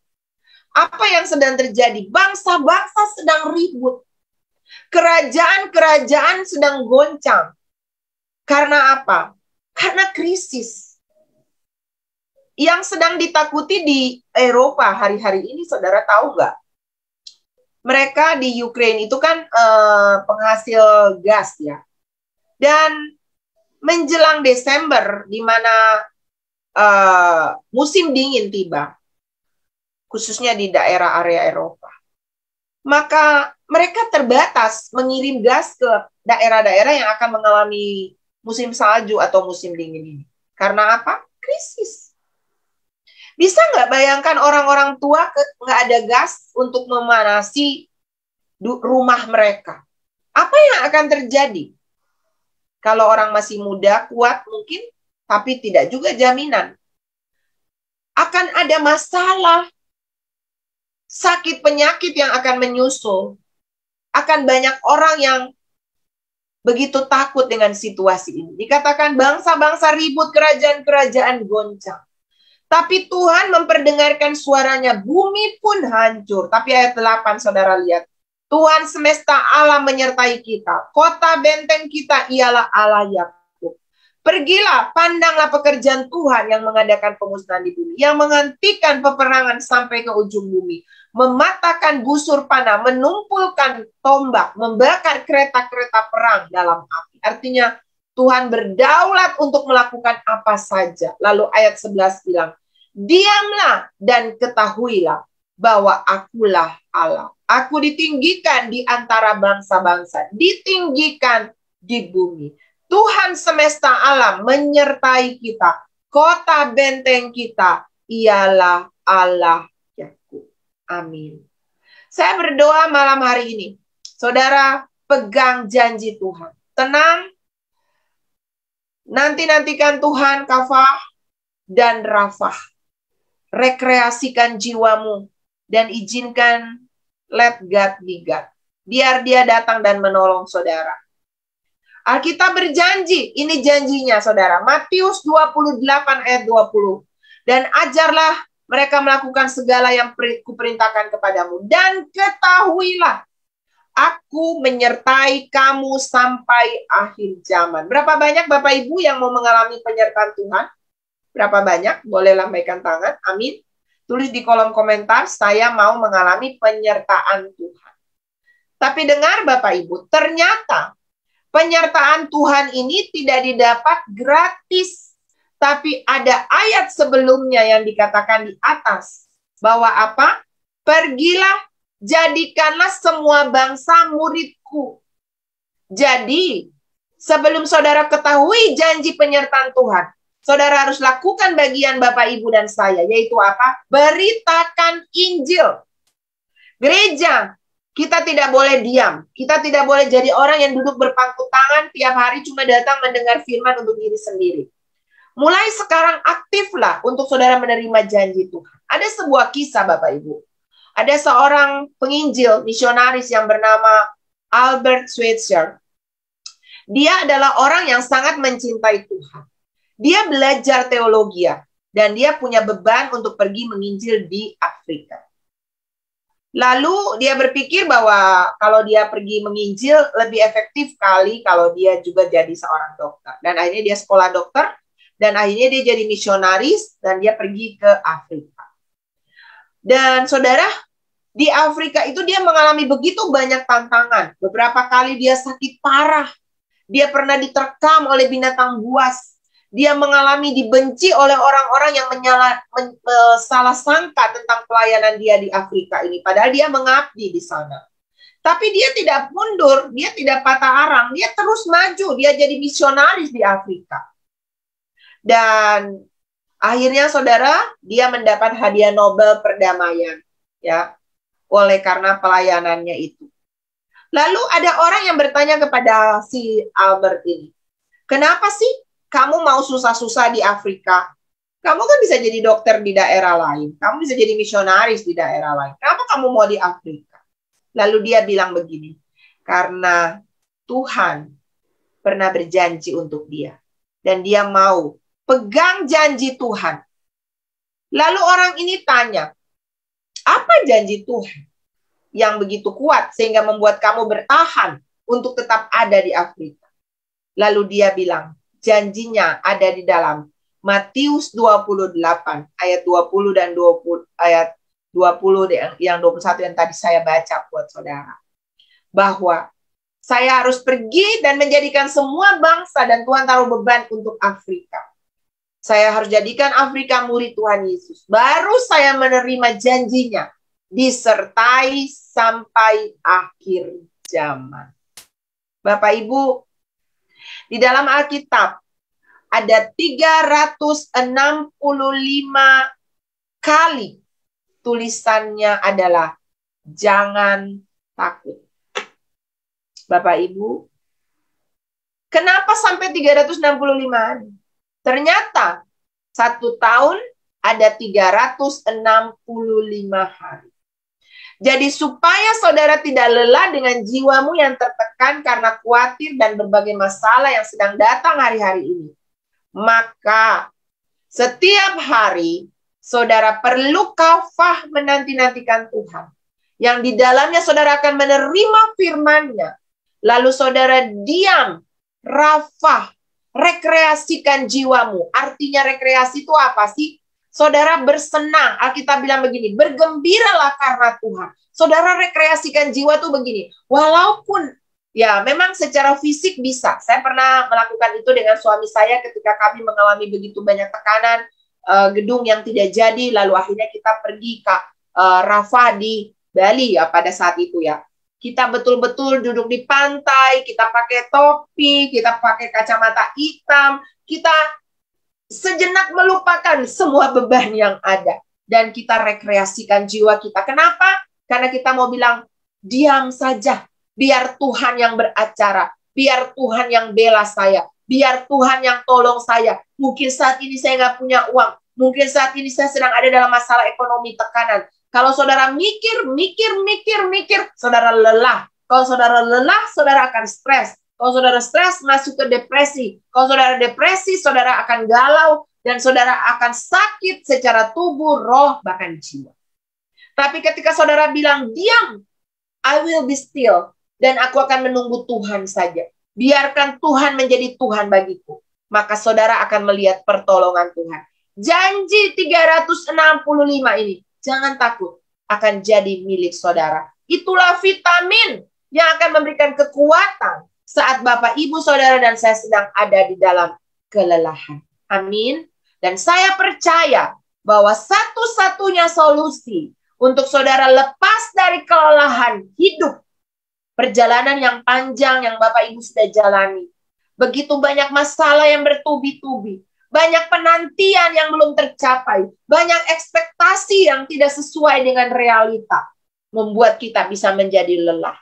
S1: Apa yang sedang terjadi? Bangsa-bangsa sedang ribut. Kerajaan-kerajaan sedang goncang. Karena apa? Karena krisis yang sedang ditakuti di Eropa hari-hari ini. Saudara tahu nggak? Mereka di Ukraine itu kan penghasil gas ya. Dan menjelang Desember, di mana musim dingin tiba, khususnya di daerah area Eropa, maka mereka terbatas mengirim gas ke daerah-daerah yang akan mengalami musim salju atau musim dingin ini. Karena apa? Krisis. Bisa nggak bayangkan orang-orang tua nggak ada gas untuk memanasi rumah mereka? Apa yang akan terjadi? Kalau orang masih muda, kuat mungkin, tapi tidak juga jaminan. Akan ada masalah, sakit penyakit yang akan menyusul. Akan banyak orang yang begitu takut dengan situasi ini. Dikatakan bangsa-bangsa ribut, kerajaan-kerajaan goncang. Tapi Tuhan memperdengarkan suaranya, bumi pun hancur. Tapi ayat 8, saudara lihat. Tuhan semesta alam menyertai kita. Kota benteng kita ialah Allah Yakub. Pergilah, pandanglah pekerjaan Tuhan yang mengadakan pemusnahan di bumi. Yang menghentikan peperangan sampai ke ujung bumi. Mematahkan busur panah, menumpulkan tombak, membakar kereta-kereta perang dalam api. Artinya Tuhan berdaulat untuk melakukan apa saja. Lalu ayat 11 bilang, diamlah dan ketahuilah bahwa akulah Allah. Aku ditinggikan di antara bangsa-bangsa, ditinggikan di bumi. Tuhan semesta alam menyertai kita. Kota benteng kita ialah Allah Yakub. Amin. Saya berdoa malam hari ini, saudara pegang janji Tuhan. Tenang, nanti-nantikan Tuhan Kafah dan Rafah. Rekreasikan jiwamu dan izinkan let God be God. Biar dia datang dan menolong saudara. Alkitab berjanji, ini janjinya saudara. Matius 28 ayat 20. Dan ajarlah mereka melakukan segala yang kuperintahkan kepadamu. Dan ketahuilah, aku menyertai kamu sampai akhir zaman. Berapa banyak Bapak Ibu yang mau mengalami penyertaan Tuhan? Berapa banyak? Boleh lambaikan tangan. Amin. Tulis di kolom komentar, saya mau mengalami penyertaan Tuhan. Tapi dengar Bapak Ibu, ternyata penyertaan Tuhan ini tidak didapat gratis. Tapi ada ayat sebelumnya yang dikatakan di atas. Bahwa apa? Pergilah, jadikanlah semua bangsa muridku. Jadi, sebelum saudara ketahui janji penyertaan Tuhan, saudara harus lakukan bagian Bapak, Ibu, dan saya. Yaitu apa? Beritakan Injil. Gereja, kita tidak boleh diam. Kita tidak boleh jadi orang yang duduk berpangku tangan tiap hari cuma datang mendengar firman untuk diri sendiri. Mulai sekarang aktiflah untuk saudara menerima janji Tuhan. Ada sebuah kisah Bapak Ibu. Ada seorang penginjil, misionaris yang bernama Albert Schweitzer. Dia adalah orang yang sangat mencintai Tuhan. Dia belajar teologi dan dia punya beban untuk pergi menginjil di Afrika. Lalu dia berpikir bahwa kalau dia pergi menginjil lebih efektif kali kalau dia juga jadi seorang dokter. Dan akhirnya dia sekolah dokter dan akhirnya dia jadi misionaris dan dia pergi ke Afrika. Dan saudara, di Afrika itu dia mengalami begitu banyak tantangan. Beberapa kali dia sakit parah. Dia pernah diterkam oleh binatang buas. Dia mengalami dibenci oleh orang-orang yang salah sangka tentang pelayanan dia di Afrika ini. Padahal dia mengabdi di sana. Tapi dia tidak mundur, dia tidak patah arang, dia terus maju. Dia jadi misionaris di Afrika. Dan akhirnya saudara, dia mendapat hadiah Nobel perdamaian. Ya, oleh karena pelayanannya itu. Lalu ada orang yang bertanya kepada si Albert ini, kenapa sih kamu mau susah-susah di Afrika? Kamu kan bisa jadi dokter di daerah lain. Kamu bisa jadi misionaris di daerah lain. Kenapa kamu mau di Afrika? Lalu dia bilang begini, karena Tuhan pernah berjanji untuk dia. Dan dia mau pegang janji Tuhan. Lalu orang ini tanya, apa janji Tuhan yang begitu kuat sehingga membuat kamu bertahan untuk tetap ada di Afrika? Lalu dia bilang, janjinya ada di dalam Matius 28 ayat 20 dan 20 ayat 20 yang 21 yang tadi saya baca buat saudara. Bahwa saya harus pergi dan menjadikan semua bangsa, dan Tuhan taruh beban untuk Afrika. Saya harus jadikan Afrika murid Tuhan Yesus. Baru saya menerima janjinya, disertai sampai akhir zaman. Bapak Ibu, di dalam Alkitab ada 365 kali tulisannya adalah jangan takut. Bapak Ibu, kenapa sampai 365 hari? Ternyata 1 tahun ada 365 hari. Jadi supaya saudara tidak lelah dengan jiwamu yang tertekan karena khawatir dan berbagai masalah yang sedang datang hari-hari ini, maka setiap hari saudara perlu kafah menanti-nantikan Tuhan, yang di dalamnya saudara akan menerima firman-Nya. Lalu saudara diam, rafah, rekreasikan jiwamu. Artinya rekreasi itu apa sih? Saudara bersenang. Alkitab bilang begini, bergembiralah karena Tuhan. Saudara rekreasikan jiwa tuh begini. Walaupun ya memang secara fisik bisa. Saya pernah melakukan itu dengan suami saya ketika kami mengalami begitu banyak tekanan, gedung yang tidak jadi, lalu akhirnya kita pergi ke Rafah di Bali ya pada saat itu ya. Kita betul-betul duduk di pantai, kita pakai topi, kita pakai kacamata hitam, kita sejenak melupakan semua beban yang ada. Dan kita rekreasikan jiwa kita. Kenapa? Karena kita mau bilang, diam saja. Biar Tuhan yang beracara. Biar Tuhan yang bela saya. Biar Tuhan yang tolong saya. Mungkin saat ini saya nggak punya uang. Mungkin saat ini saya sedang ada dalam masalah ekonomi, tekanan. Kalau saudara mikir, saudara lelah. Kalau saudara lelah, saudara akan stres. Kalau saudara stres, masuk ke depresi. Kalau saudara depresi, saudara akan galau. Dan saudara akan sakit secara tubuh, roh, bahkan jiwa. Tapi ketika saudara bilang, diam, I will be still. Dan aku akan menunggu Tuhan saja. Biarkan Tuhan menjadi Tuhan bagiku. Maka saudara akan melihat pertolongan Tuhan. Janji 365 ini. Jangan takut, akan jadi milik saudara. Itulah vitamin yang akan memberikan kekuatan saat Bapak, Ibu, Saudara, dan saya sedang ada di dalam kelelahan. Amin. Dan saya percaya bahwa satu-satunya solusi untuk saudara lepas dari kelelahan hidup, perjalanan yang panjang yang Bapak, Ibu sudah jalani. Begitu banyak masalah yang bertubi-tubi. Banyak penantian yang belum tercapai. Banyak ekspektasi yang tidak sesuai dengan realita. Membuat kita bisa menjadi lelah.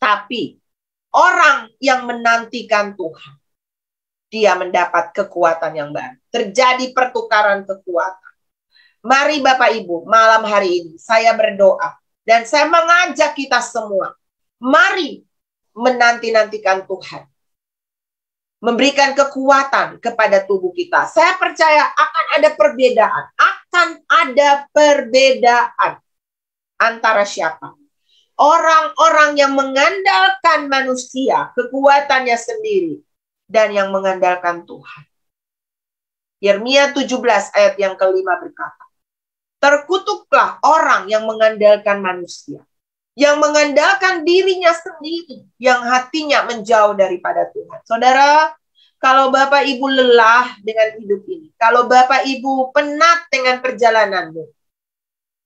S1: Tapi orang yang menantikan Tuhan, dia mendapat kekuatan yang baru. Terjadi pertukaran kekuatan. Mari Bapak Ibu, malam hari ini saya berdoa. Dan saya mengajak kita semua. Mari menanti-nantikan Tuhan. Memberikan kekuatan kepada tubuh kita. Saya percaya akan ada perbedaan. Akan ada perbedaan. Antara siapa? Orang-orang yang mengandalkan manusia, kekuatannya sendiri. Dan yang mengandalkan Tuhan. Yeremia 17 ayat yang kelima berkata, terkutuklah orang yang mengandalkan manusia. Yang mengandalkan dirinya sendiri, yang hatinya menjauh daripada Tuhan. Saudara, kalau Bapak Ibu lelah dengan hidup ini, kalau Bapak Ibu penat dengan perjalananmu,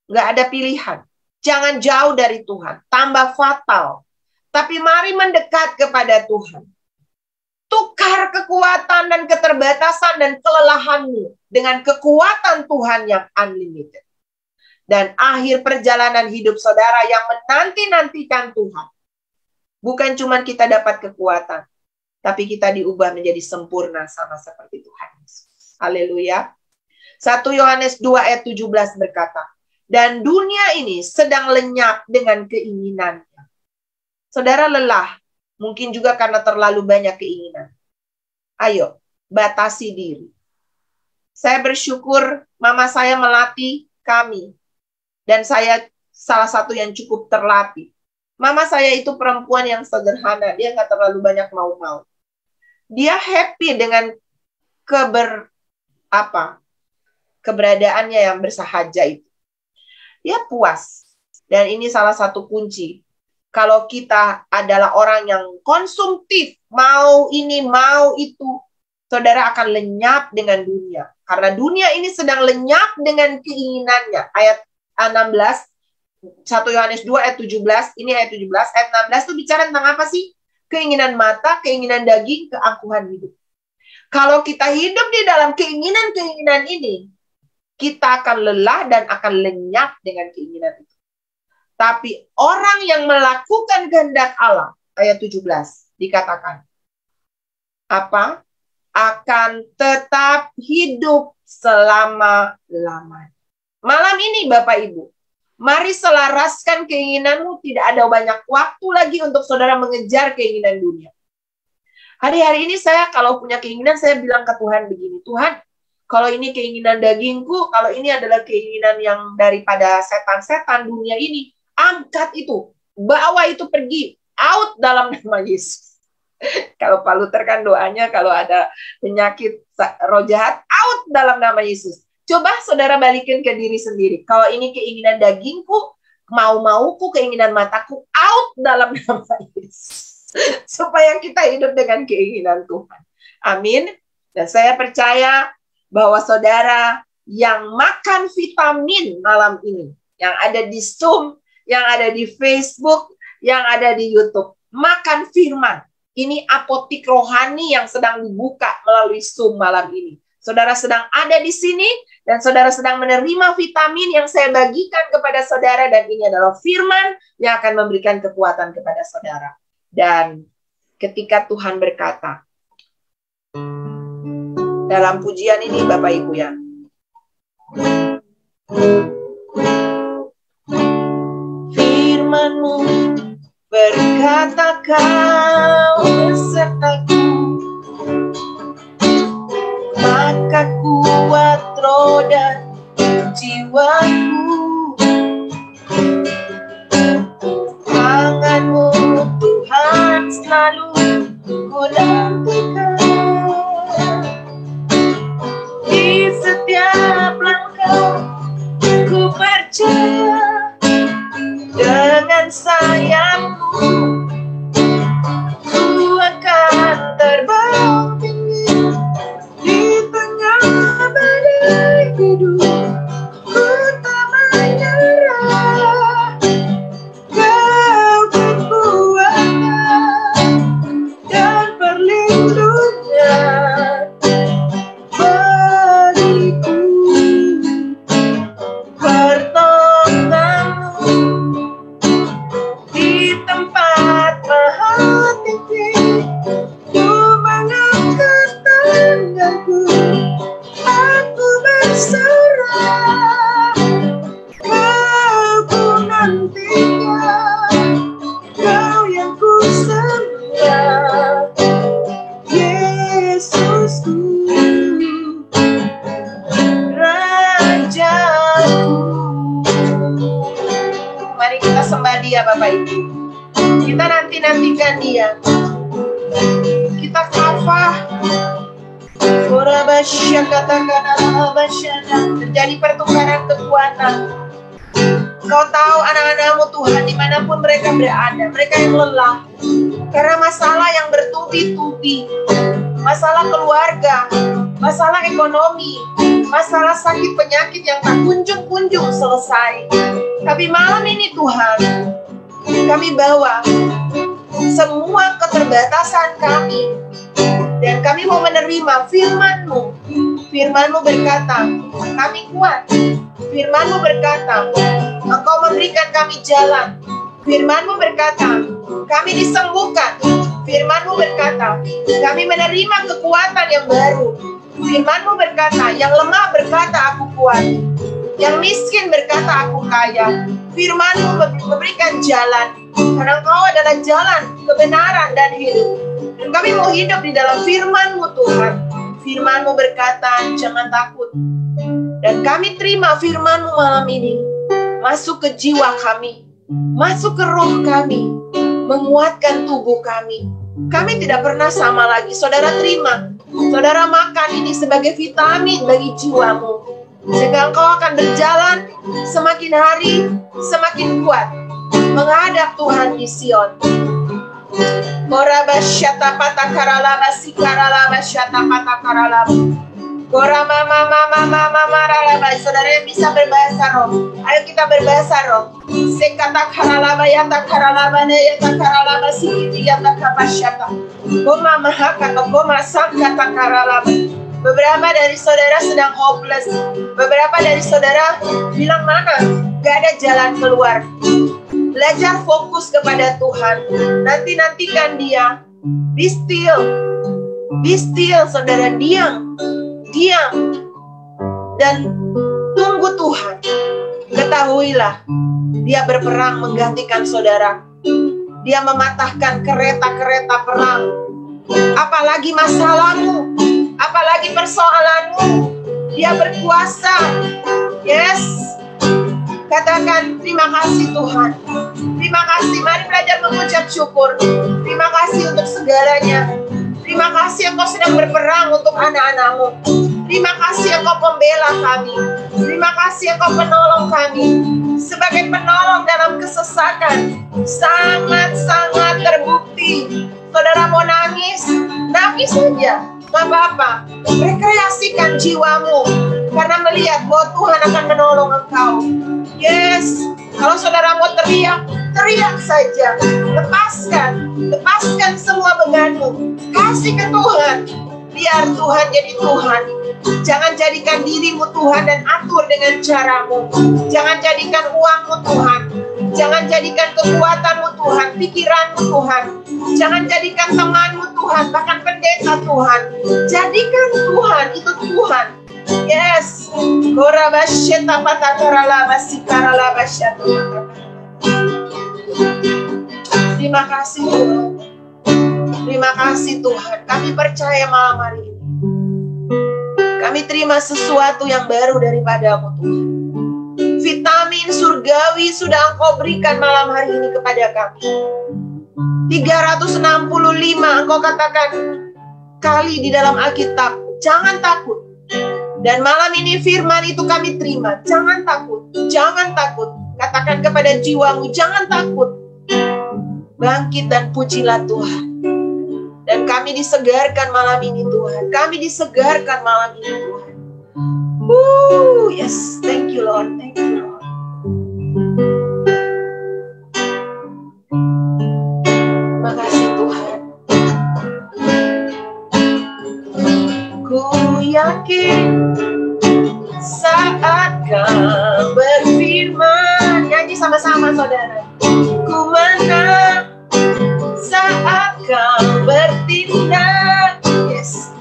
S1: nggak ada pilihan. Jangan jauh dari Tuhan, tambah fatal. Tapi mari mendekat kepada Tuhan. Tukar kekuatan dan keterbatasan dan kelelahanmu dengan kekuatan Tuhan yang unlimited. Dan akhir perjalanan hidup saudara yang menanti-nantikan Tuhan. Bukan cuma kita dapat kekuatan, tapi kita diubah menjadi sempurna sama seperti Tuhan Yesus. Haleluya. 1 Yohanes 2 ayat 17 berkata, dan dunia ini sedang lenyap dengan keinginannya. Saudara lelah, mungkin juga karena terlalu banyak keinginan. Ayo, batasi diri. Saya bersyukur mama saya melatih kami. Dan saya salah satu yang cukup terlatih. Mama saya itu perempuan yang sederhana. Dia nggak terlalu banyak mau-mau. Dia happy dengan keberadaannya yang bersahaja itu. Dia puas. Dan ini salah satu kunci. Kalau kita adalah orang yang konsumtif, mau ini, mau itu, saudara akan lenyap dengan dunia. Karena dunia ini sedang lenyap dengan keinginannya. Ayat 16, 1 Yohanes 2 ayat 17, ini ayat 17, ayat 16 itu bicara tentang apa sih? Keinginan mata, keinginan daging, keangkuhan hidup. Kalau kita hidup di dalam keinginan-keinginan ini, kita akan lelah dan akan lenyap dengan keinginan itu. Tapi orang yang melakukan kehendak Allah, ayat 17, dikatakan, apa? Akan tetap hidup selama-lamanya. Malam ini Bapak Ibu, mari selaraskan keinginanmu, tidak ada banyak waktu lagi untuk saudara mengejar keinginan dunia. Hari-hari ini saya kalau punya keinginan, saya bilang ke Tuhan begini, Tuhan, kalau ini keinginan dagingku, kalau ini adalah keinginan yang daripada setan-setan dunia ini, angkat itu, bawa itu pergi, out dalam nama Yesus. Kalau Pak Luther kan doanya kalau ada penyakit roh jahat, out dalam nama Yesus. Coba saudara balikin ke diri sendiri. Kalau ini keinginan dagingku, mau-mauku, keinginan mataku, out dalam nama Yesus. Supaya kita hidup dengan keinginan Tuhan. Amin. Dan saya percaya bahwa saudara yang makan vitamin malam ini, yang ada di Zoom, yang ada di Facebook, yang ada di YouTube, makan firman. Ini apotik rohani yang sedang dibuka melalui Zoom malam ini. Saudara sedang ada di sini, dan saudara sedang menerima vitamin yang saya bagikan kepada saudara, dan ini adalah firman yang akan memberikan kekuatan kepada saudara. Dan ketika Tuhan berkata, dalam pujian ini Bapak Ibu ya, firman-Mu berkata Kau besertaku, maka kuat roh dan jiwaku. Tangan-Mu Tuhan selalu ku nantikan, di setiap langkah ku percaya, dengan sayap-Mu ku akan terbang tinggi di tengah badai hidup. Ku tak menyerah, Kau kekuatan dan perlindungan bagiku. Pertolongan-Mu di tempat maha tinggi, ku mengangkat tanganku, aku berserah, Kau ku nantikan, Kau yang ku sembah, Yesusku, Rajaku. Mari kita sembah Dia Bapak Ibu. Kita nantikan Dia. Kita kafah. Terjadi pertukaran kekuatan. Kau tahu anak-anak-Mu Tuhan, dimanapun mereka berada, mereka yang lelah karena masalah yang bertubi-tubi, masalah keluarga, masalah ekonomi, masalah sakit penyakit yang tak kunjung-kunjung selesai. Tapi malam ini Tuhan, kami bawa semua keterbatasan kami, dan kami mau menerima firman-Mu. Firman-Mu berkata, kami kuat. Firman-Mu berkata, Engkau memberikan kami jalan. Firman-Mu berkata, kami disembuhkan. Firman-Mu berkata, kami menerima kekuatan yang baru. Firman-Mu berkata, yang lemah berkata, aku kuat. Yang miskin berkata, aku kaya. Firman-Mu memberikan jalan, karena Engkau adalah jalan, kebenaran, dan hidup. Dan kami mau hidup di dalam firman-Mu Tuhan. Firman-Mu berkata, jangan takut. Dan kami terima firman-Mu malam ini, masuk ke jiwa kami, masuk ke roh kami, menguatkan tubuh kami, Kami tidak pernah sama lagi. Saudara terima. Saudara makan ini sebagai vitamin bagi jiwamu. Sehingga engkau akan berjalan semakin hari semakin kuat menghadap Tuhan di Sion. Saudara yang bisa berbahasa roh, ayo kita berbahasa roh. Beberapa dari saudara sedang hopeless. Beberapa dari saudara bilang, mana? Gak ada jalan keluar. Belajar fokus kepada Tuhan. Nantikan Dia. Be still. Be still, saudara. Diam. Dan tunggu Tuhan. Ketahuilah, Dia berperang menggantikan saudara. Dia mematahkan kereta-kereta perang. Apalagi masalahmu, apalagi persoalanmu, Dia berkuasa. Yes. Katakan terima kasih Tuhan. Terima kasih. Mari belajar mengucap syukur. Terima kasih untuk segalanya. Terima kasih Engkau sedang berperang untuk anak-anak-Mu. Terima kasih Engkau pembela kami. Terima kasih Engkau penolong kami. Sebagai penolong dalam kesesakan, sangat-sangat terbukti. Saudara mau nangis? Nangis saja. Gak apa-apa. Rekreasikan jiwamu. Karena melihat bahwa Tuhan akan menolong engkau. Yes. Kalau saudara mau teriak, teriak saja. Lepaskan semua bebanmu. Kasih ke Tuhan. Biar Tuhan jadi Tuhan. Jangan jadikan dirimu Tuhan dan atur dengan caramu. Jangan jadikan uangmu Tuhan. Jangan jadikan kekuatanmu Tuhan, pikiranmu Tuhan. Jangan jadikan temanmu Tuhan, bahkan pendeta Tuhan. Jadikan Tuhan, itu Tuhan. Yes. Terima kasih Tuhan. Terima kasih Tuhan. Kami percaya malam hari ini. Kami terima sesuatu yang baru daripadamu Tuhan. Vitamin surgawi sudah Engkau berikan malam hari ini kepada kami. 365 Engkau katakan kali di dalam Alkitab, jangan takut. Dan malam ini firman itu kami terima. Jangan takut, jangan takut. Katakan kepada jiwamu, jangan takut. Bangkit dan pujilah Tuhan. Dan kami disegarkan malam ini Tuhan. Kami disegarkan malam ini Tuhan. Yes, thank you Lord, thank you Lord. Terima kasih Tuhan. Ku yakin saat Kau berfirman, nyanyi sama-sama saudara. Ku menang saat Kau bertindak. Yes.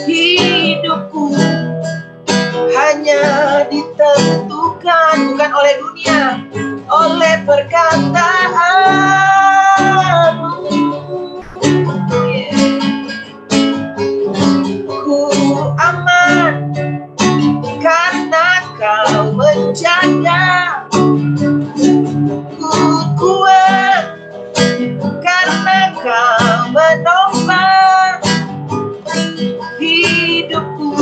S1: Hidupku hanya ditentukan bukan oleh dunia, oleh perkataanmu. Yeah. Ku aman karena Kau menjaga. Ku kuat karena Kau menopang hidupku.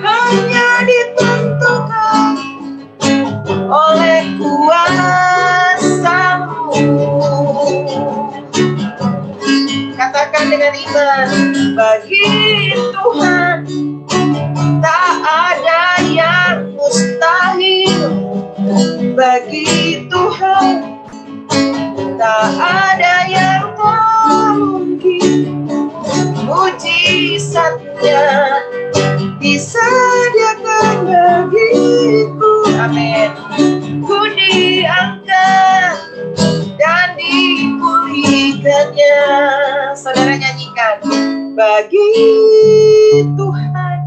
S1: Hanya ditentukan oleh kuasa-Mu. Katakan dengan iman, bagi Tuhan tak ada yang mustahil. Bagi Tuhan tak ada yang tak mungkin. Mujizatnya disediakan bagiku. Amin. Ku diangkat dan dipulihkannya. Saudara nyanyikan. Bagi Tuhan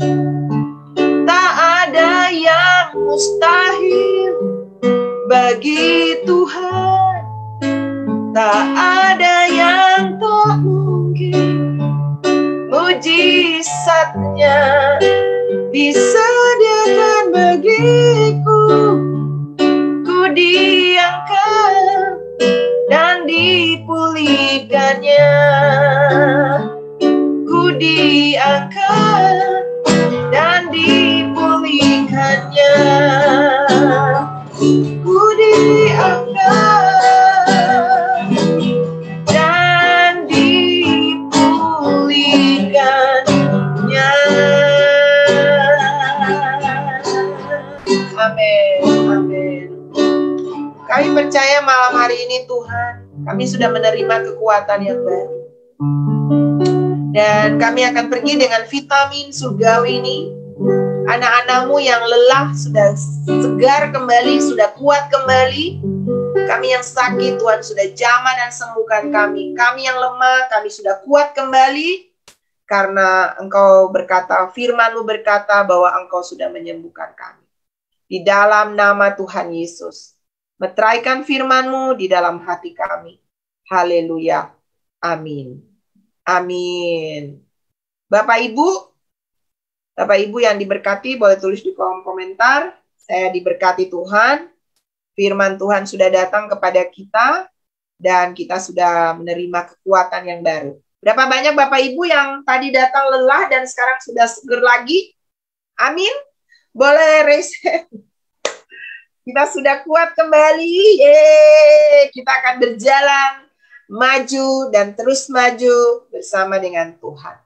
S1: tak ada yang mustahil. Bagi Tuhan tak ada yang tak mungkin. Mujizatnya disediakan bagiku. Ku diangkat dan dipulihkannya. ku diangkat dan dipulihkannya. Amin, amin. Kami percaya malam hari ini Tuhan, kami sudah menerima kekuatan yang baru. Dan kami akan pergi dengan vitamin surgawi ini. Anak-anakmu yang lelah sudah segar kembali, sudah kuat kembali. Kami yang sakit, Tuhan sudah jamah dan sembuhkan kami. Kami yang lemah, kami sudah kuat kembali. Karena Engkau berkata, firman-Mu berkata bahwa Engkau sudah menyembuhkan kami. Di dalam nama Tuhan Yesus. Meteraikan firman-Mu di dalam hati kami. Haleluya. Amin. Amin. Bapak Ibu yang diberkati boleh tulis di kolom komentar. Saya diberkati Tuhan. Firman Tuhan sudah datang kepada kita. Dan kita sudah menerima kekuatan yang baru. Berapa banyak Bapak Ibu yang tadi datang lelah dan sekarang sudah seger lagi? Amin. Boleh raise hand. Kita sudah kuat kembali. Yeay. Kita akan berjalan maju dan terus maju bersama dengan Tuhan.